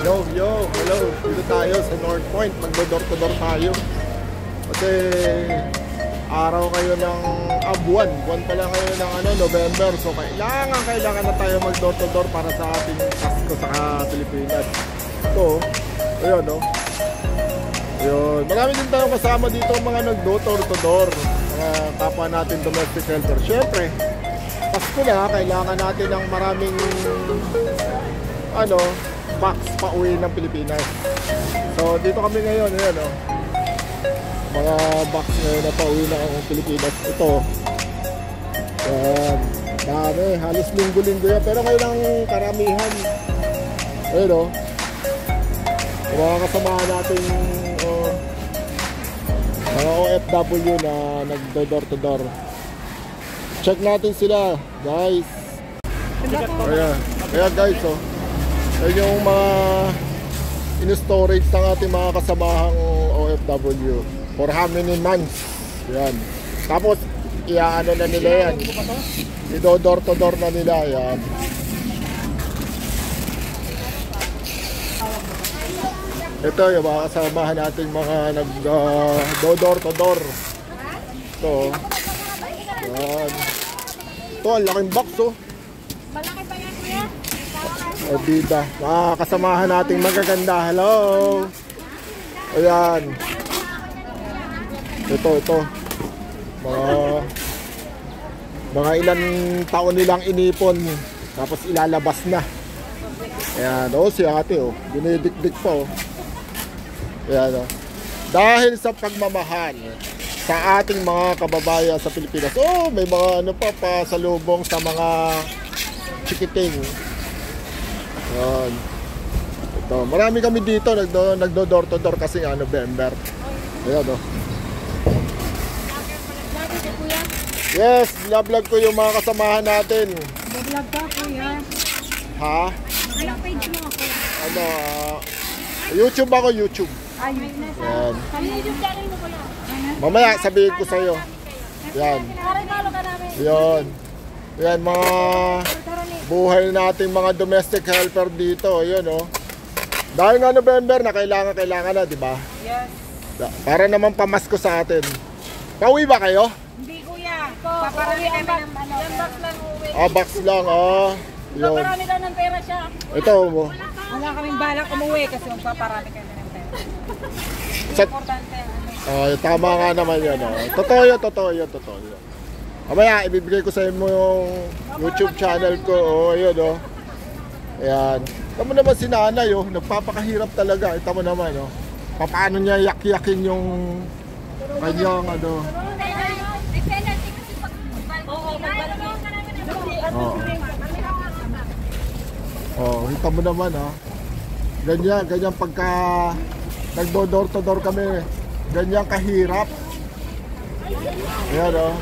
Hello. Dito tayo sa North Point. Magdo-door-to-door tayo. Kasi araw kayo ng buwan pala kayo ng November. So kailangan na tayo mag-door-to-door para sa ating Pasko sa Pilipinas. So, ayun, no? Ayun. Marami din tayong kasama dito mga nag-door-to-door. Mga kapwa natin domestic helper. Siyempre, Pasko na, kailangan natin ng maraming box pa uwi ng Pilipinas. So dito kami ngayon, ayan, no? Mga box ngayon na pa uwi ng Pilipinas. Ito, ayan, dami, halos linggo-linggo yan, pero ngayon ang karamihan, ayun, no? Mga kasamahan natin mga OFW na nagdo-door to door. Check natin sila, guys. Ayan guys, ayun yung mga in-storage ng ating mga kasamahang OFW for how many months. Yan. Tapos iaano na nila yan, i-door to door na nila yan. Ito yung mga kasamahan natin mga nag-door to door. Ito, yan. Ito, ang laking box, malaki pa yan, kuya. Bida, mga kasamahan nating magaganda. Hello. Ayan. Ito. Mga ilang taon nilang inipon, tapos ilalabas na. Ayan, si ate, dinidikdik pa, Ayan, dahil sa pagmamahal sa ating mga kababayan sa Pilipinas. May mga pasalubong sa mga chikiting. Ayan. Ito, marami kami dito nagdo-door to door kasi November. Ayan, Yes, vlog ko yung mga kasamahan natin. Vlog ka, kuya. Ha? Anong page mo ako? YouTube ako, YouTube. Ayan. Ano yung channel mo, kuya? Mamaya sabihin ko sa'yo. Yan. Yan. Yan, mga buhay nating mga domestic helper dito. Ayun, dahil nga November na kailangan na, di ba? Yes. Para naman pamasko sa atin. Pauwi ba kayo? Hindi, kuya. Paparami kami ng Yan box lang uwi. Box lang, Yun. Paparami daw ng pera siya. Ito, Wala kaming balak umuwi kasi magpaparami kami ng pera. Importante. Tama nga naman yun, Totoo yun. Mamaya, ibibigay ko sa inyo yung YouTube channel ko, ayun, Ayan. Tama naman si nanay, nagpapakahirap talaga. Tama naman, paano niya yak-yakin yung kanyang, kita mo naman, ganyan pagka nagdo-door to door kami, ganyan kahirap. Ayan,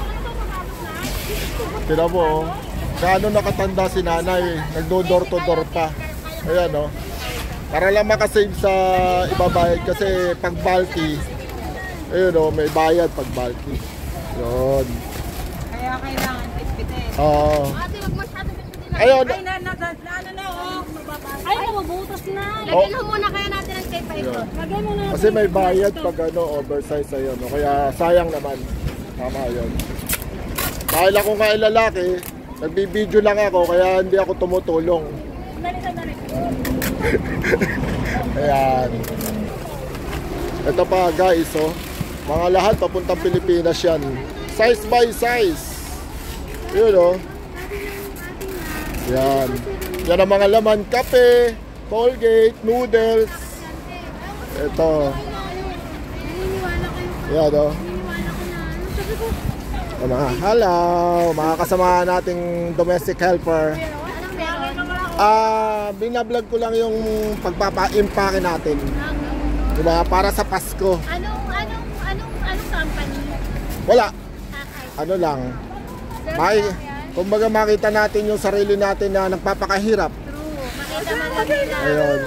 tira mo, gaano nakatanda si nanay, nagdo-door to door pa. Ayan, para lang makasave sa ibabayad kasi pag bulky, ayun, may bayad pag bulky. Yun. Kaya kailangan pitpitin. Ayun. Ay, nabubutas na. Lagyan mo muna kaya natin ang tape ito. Lagyan mo na. Kasi may bayad pag oversize ayun, kaya sayang naman. Tama yun. Dahil ako nga lalaki, nagbibideo lang ako kaya hindi ako tumutulong. Sandali. Ayan. Ito pa guys, mga lahat papuntang Pilipinas yan. Size by size. Yun, Yan. Yan ang mga laman, kape, Colgate, noodles. Ito. Yan, hello, mga kasama nating domestic helper. Binablog ko lang yung pagpapa-impake natin. Diba? Para sa Pasko. Anong company? Wala. Ano lang. Kumbaga makita natin yung sarili natin na nagpapakahirap. True. Makita man nila. Ayun.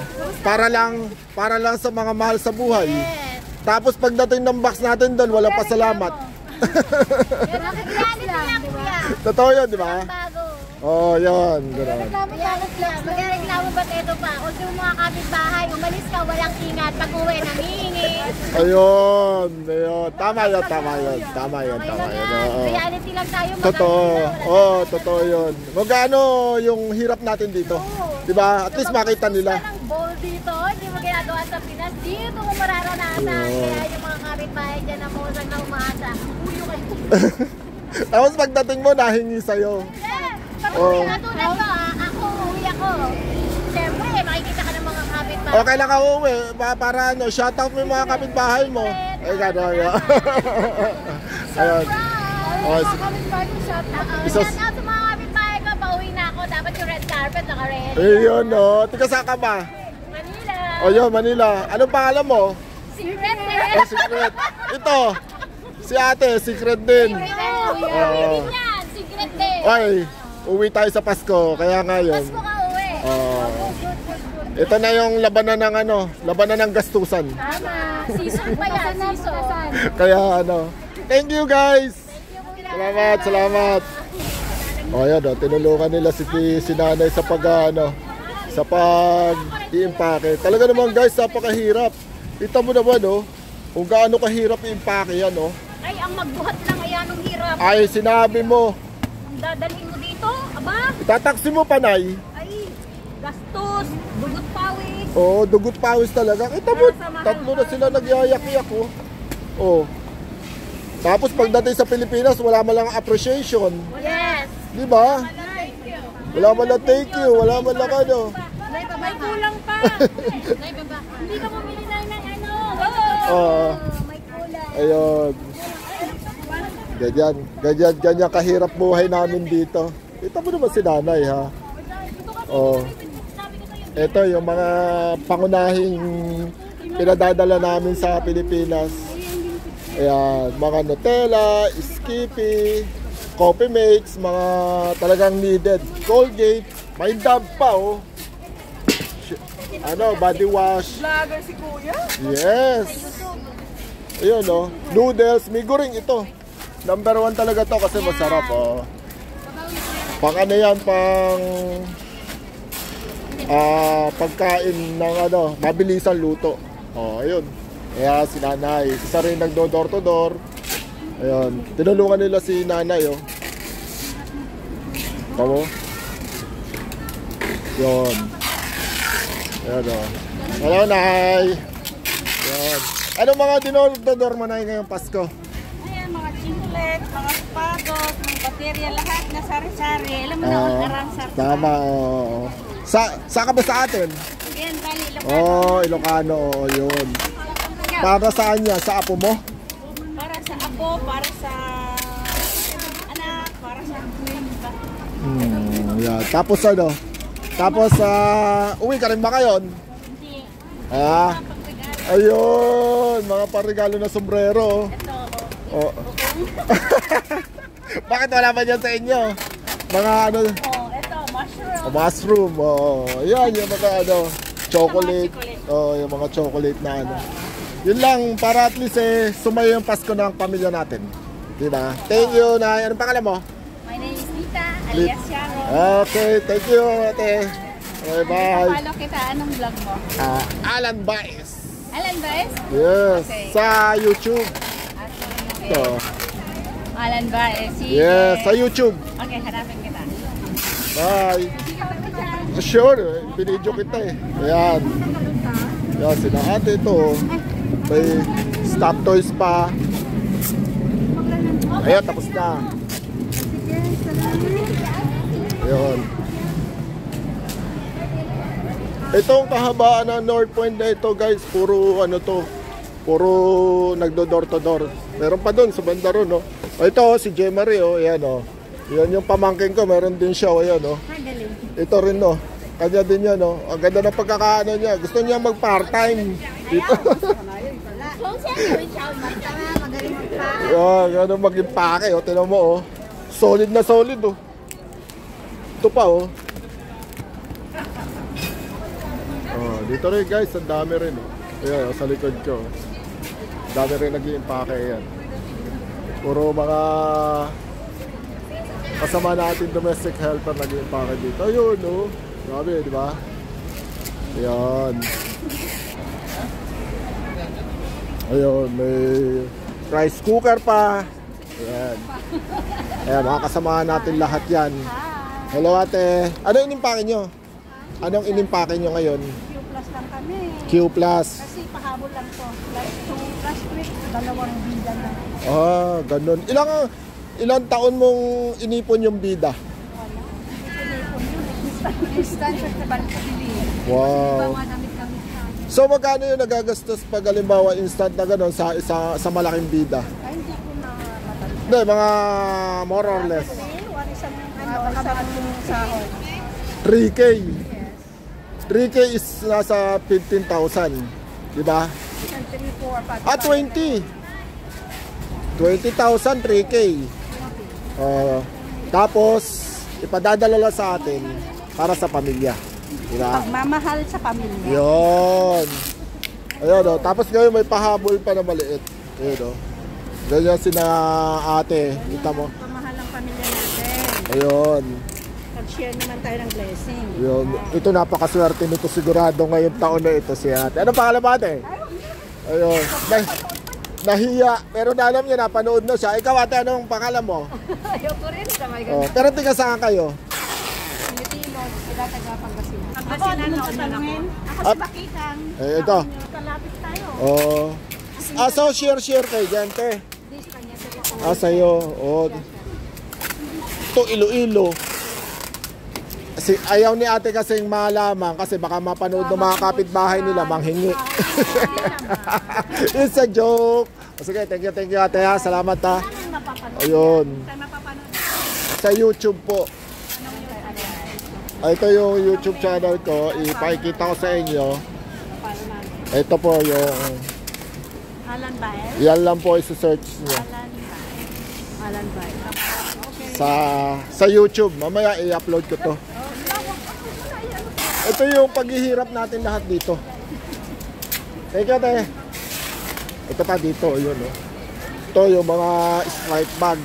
Para lang sa mga mahal sa buhay. Yes. Tapos pagdating ng box natin doon, walang pasalamat. Yan, nakikilala lang, kuya. Totoo yun, di ba? Bago. Oh, yan. Gano'n. Magreklamo ba't ito pa? Kung yung mga kapitbahay, umalis ka, walang ingat. Pag-uwi, nangihingi. Ayun. Ayun. Tama yun. Oo. Reality lang tayo. Totoo. Oo, totoo yun. Magkano yung hirap natin dito? Diba? At least makita nila. Ng bowl dito, hindi mo ginagawa sa Pinas. Dito mo mararanasan. Kaya yung mga kapitbahay dyan na musang na umaasa. Uyo kayo. Tapos pagdating mo, nahingi sa'yo. Pag-uwi na tulad ko, ako, uwi ako. Siyempre, makikita ka ng mga kapitbahay. Okay lang ka uuwi. Para ano, shoutout mo yung mga kapitbahay mo. Ay, gano'n yun. Ayun. Oh, Mga kapitbahay ko, shout out. Shout out sa mga kapitbahay ko, pauwi na ako. Dapat yung red carpet naka-ready. ayun, no. Tika saan ka ba? Manila. O yun, Manila. Anong pangalan mo? Secret Oh, secret. Ito. Si ate, secret din. Secret yan, secret din. Ay, uwi tayo sa Pasko. Kaya ngayon. Pasko ka uwi. Ito na yung labanan ng ano, labanan ng gastusan. Tama. Season pa yan, season. Kaya ano. Thank you guys. Salamat. O yan, tinulungan nila si nanay sa sa pag-i-impake. Talaga naman guys, napakahirap. Kita mo naman kung gaano kahirap i-impake yan Ay, ang magbuhat lang ay anong hirap. Ay, sinabi mo. Ang dadalhin mo dito, aba. Tataksi mo panay. Ay, gastos, dugot pawis. Oo, dugot pawis talaga. Kita mo, tatlo na sila nagyayak-yak Tapos pagdating sa Pilipinas, wala man lang appreciation. Yes. Di ba? Wala man lang thank you, wala man lang ano. May kulang pa. Hindi ka bumili na ng ano. May kulang. Ayun. Ganyan kahirap buhay namin dito. Kita mo naman si nanay ha. Ito yung mga pangunahing pinadadala namin sa Pilipinas. Ayan, mga Nutella, Skippy, Coffee Mix, mga talagang needed. Colgate, may Dove pa body wash. Vlogger si Kuya. Yes. Ayun noodles, migoring ito. Number 1 talaga to kasi masarap Pang ano yan, pagkain ng mabilisan luto. Ayun. Kaya si nanay, isa rin nagdo-door to door. Ayun, tinulungan nila si nanay Tama? Yun. Ayun Hello, nay. Yun. Anong mga dinodor mo na ngayong Pasko? Ayan, mga chiclet, mga sapatos, mga baterya, lahat na sari-sari. Alam mo na, arang sarap. Tama, Saan ka ba sa atin? Ayan, bali, Ilocano. Ilocano, yun. Para saan niya? Sa apo mo? Para sa apo, para sa anak, para sa iba. Yeah. Tapos Tapos uwi ka rin ba ngayon? Hindi. Ayun, mga parigalo na sombrero. Ito. Bakit wala ba yan sa inyo? Mga Ito, mushroom. mushroom. Yan, yung mga chocolate. Yung mga chocolate na Yun lang, para at least sumayo yung Pasko ng pamilya natin. Diba? Thank you, Nay. Anong pangalan mo? My name is Lita, alias Sharon. Okay, thank you, ate. Okay, bye. Follow kita, anong vlog mo? Alan Baez. Alan Baez? Yes, Okay. sa YouTube. Okay. Ito. Alan Baez. Yes, sa YouTube. Okay, hanapin kita. Bye. Sure, binidyo kita Ayan. Yan, sila ate ito. May stop toys pa. Ayan, tapos na. Ayun. Itong kahabaan ng North Point na ito guys, puro puro nagdo-door to door. Meron pa doon sa banda ron Ito si Jemarie ayan Yan yung pamangkin ko, meron din siya ayan Ito rin kanya din yan Ang ganda ng pagkakaano niya. Gusto niya mag part-time dito. Gano'n mag-impake Tingnan mo solid na solid Ito pa dito rin guys, ang dami rin Ayan, sa likod ko dami rin nag-i-impake yan. Puro mga kasama natin domestic helper nag-impake dito. Ayun, no? Grabe, di ba? Ayan. Ayun, may rice cooker pa. Ayan. Ayan, mga kasamahan natin lahat yan. Hello, ate. Ano inimpake nyo? Anong inimpake nyo ngayon? Q plus lang kami. Q plus. Kasi pahabol lang to. Like, last week, 2 bida na. Ah, ganun. Ilang taon mong inipon yung bida? Wala. Instant sa balkili. Wow. Damit-damit na. So magkano yung nagagastos pag halimbawa instant na gano'n sa malaking bida? Ay, hindi ko na matanda. Hindi, mga more or less. Isang sahod. 3K. 3K is nasa 15,000. Diba? Isang 3, 4, 5. Ah, 20. 20,000, 3K. Tapos, ipadadala lang sa atin para sa pamilya. Diba? Pagmamahal sa pamilya. Yun. Ayun, oh. Tapos ngayon may pahabol pa na maliit. Ayun, oh. Ganyan sina ate. Kita mo. Pamahal ang pamilya natin. Ayun. Nag-share naman tayo ng blessing. Yun. Ito napakaswerte nito sigurado ngayong taon na ito si ate. Ano pangalan mo ate? Ayun. Nahiya. Pero alam niya, napanood na siya. Ikaw ate, anong pangalan mo? Ayoko rin sa may Oh, pero tiga saan kayo? Pilipino, sila taga-Pangasinan. Pangasinan na tanungin. Ako si Bakitang. Ito. Kalapit tayo. Oh. So share kayo dyan, te. This kanya sa Sa'yo. Oh. Ito, Iloilo. Ayaw ni ate kasing malaman kasi baka mapanood ng mga kapitbahay nila manghingi. It's a joke. Sige, thank you ate ha. Salamat ha. Ayun. Sa YouTube po. Ito yung YouTube channel ko. Ipakikita ko sa inyo. Ito po yung Alan Baez. yan lang po isi-search nyo. Alan Baez. Sa YouTube. Mamaya i-upload ko to. Ito yung paghihirap natin lahat dito. Thank you, te. Ito pa dito, yun, oh. Ito yung mga Sprite bag.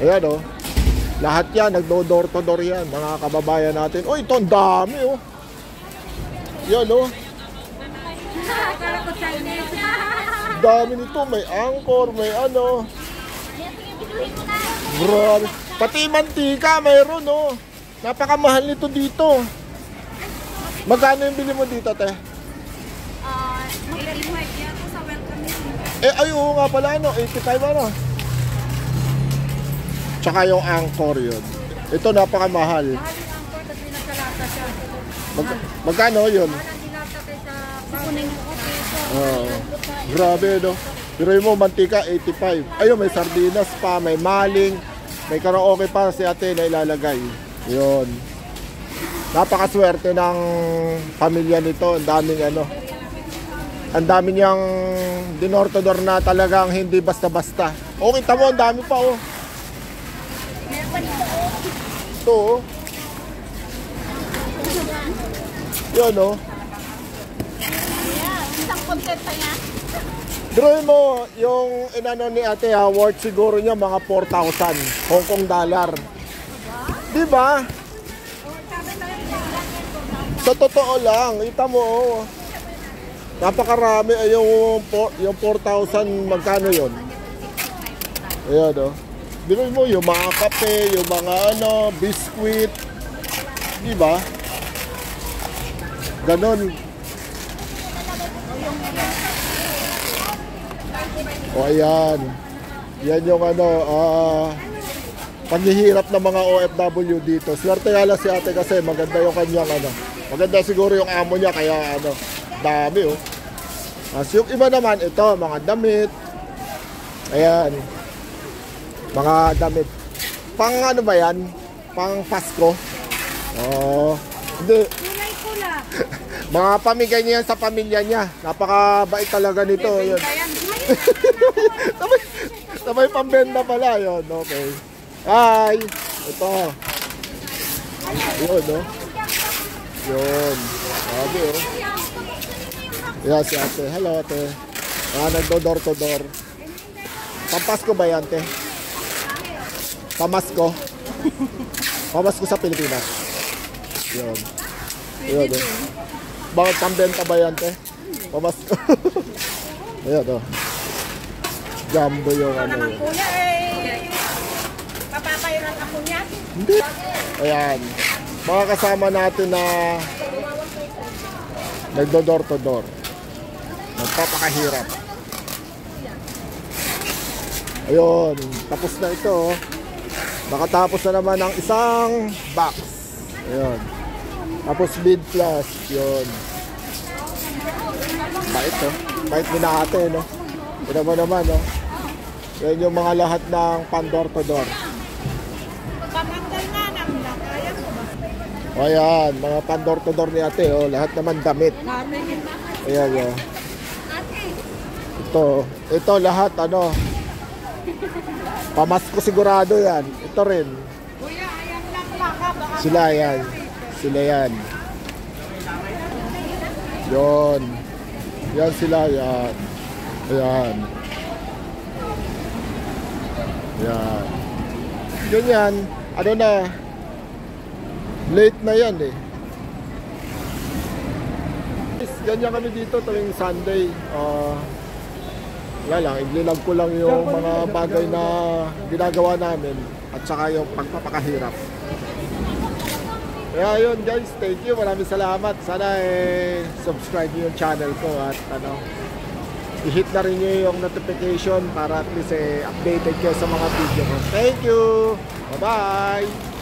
Ayan, oh. Lahat yan, nagdo-door to door yan, mga kababayan natin. Oh, ito, ang dami, oh. Yan, oh. Dami nito, may angkor, may ano. Grabe. Pati mantika, mayroon, oh. Napakamahal nito dito. Magkano yung bili mo dito, te? 85 yan sa welcome. Ay, oo nga pala, ano, 85 ano. Tsaka yung angkor yun. Ito napakamahal. Mahal yung angkor at pinagkalata siya. Magkano yun? Mahal ang dilata kayo sa kuning Grabe, no? Pero mo, mantika, 85. Ayun, may sardinas pa, may maling, may karaoke pa si ate na ilalagay. Yun. Napakaswerte ng pamilya nito. Ang daming ano. Ang dami niyang dinortodor na talagang hindi basta-basta. O, kita mo, ang dami pa, oh. Ito, oh. Yun, oh. Isang content pa niya. Drawin mo, yung inano ni ate ha, worth siguro niya mga 4,000 Hong Kong dollar. Diba? Sa totoo lang, kita mo, oh. Napakarami ay yung 4,000, magkano yun? Ayan, oh. Drawin mo, yung mga kape, yung mga ano, biskuit. Diba? Ganon. O ayan. Yan yung ano, paghihirap ng mga OFW dito. Swerte nga lang si ate kasi maganda yung kanyang ano. Maganda siguro yung amo niya kaya ano, dami oh. As yung iba naman, ito, mga damit. Ayan. Mga damit. Pang ano ba yan? Pang Pasko. Oh, hindi. Mga pamigay niya yan sa pamilya niya. Napakabait talaga nito. Yun. Sabay pambenda pala yun. Okay. Hi! Ito. Yun, no? Yun. Sabi, oh. Yan si ate. Hello, ate. Nagdo-door to door. Pampasko ba yan, te? Pamasko. Pamasko sa Pilipinas. Yun. Yun, yun. Bakit pambenta ba yan, te? Pamasko. Ayan, oh. Jumbo yung ano yun. Kuya papapayo ng ako niya. Hindi. Ayan. Mga kasama natin na nagdo-door to door. Nagpapakahirap. Ayun. Tapos na ito. Oh. Nakatapos na naman ang isang box. Ayun. Tapos bid plus. Yun. Bait, oh. Bait ni na ate, no? Ito naman, no? Yan yung mga lahat ng pan-door to door. Pamanggal nga nang kaya mo ba? O ayan, mga pan-door to door ni ate, oh. Lahat naman damit. Ayan, oh. Ito lahat, ano. Pamasko sigurado yan. Ito rin. Kuya, ayan lang laka. Baka Sila yan. Sila yan. Yon. Yan sila yan. Ayan. Yan. Ganyan. Ano na. Late na yan eh. Ganyan kami dito tuwing Sunday. Wala lang. Iglilag ko lang yung mga bagay na ginagawa namin. At saka yung pagpapakahirap. Kaya yun guys, thank you, maraming salamat. Sana subscribe nyo yung channel ko at ano, i-hit na rin nyo yung notification para at least updated kayo sa mga video ko. Thank you! Bye-bye!